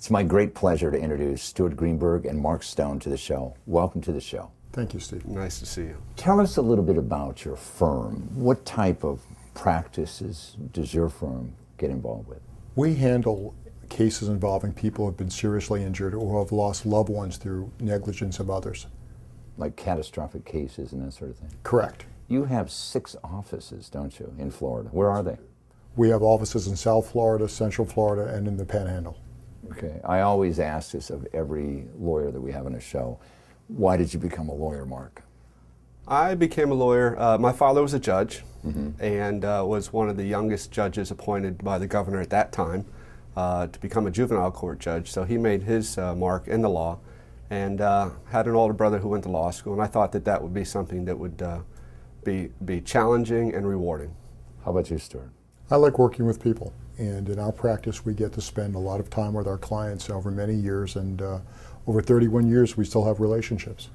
It's my great pleasure to introduce Stuart Greenberg and Mark Stone to the show. Welcome to the show. Thank you, Steve. Nice to see you. Tell us a little bit about your firm. What type of practices does your firm get involved with? We handle cases involving people who have been seriously injured or who have lost loved ones through negligence of others. Like catastrophic cases and that sort of thing? Correct. You have 6 offices, don't you, in Florida? Where are they? We have offices in South Florida, Central Florida, and in the Panhandle. Okay. I always ask this of every lawyer that we have on the show. Why did you become a lawyer, Mark? I became a lawyer. My father was a judge and was one of the youngest judges appointed by the governor at that time to become a juvenile court judge. So he made his mark in the law and had an older brother who went to law school, and I thought that that would be something that would be challenging and rewarding. How about you, Stuart? I like working with people, and in our practice we get to spend a lot of time with our clients over many years, and over 31 years we still have relationships.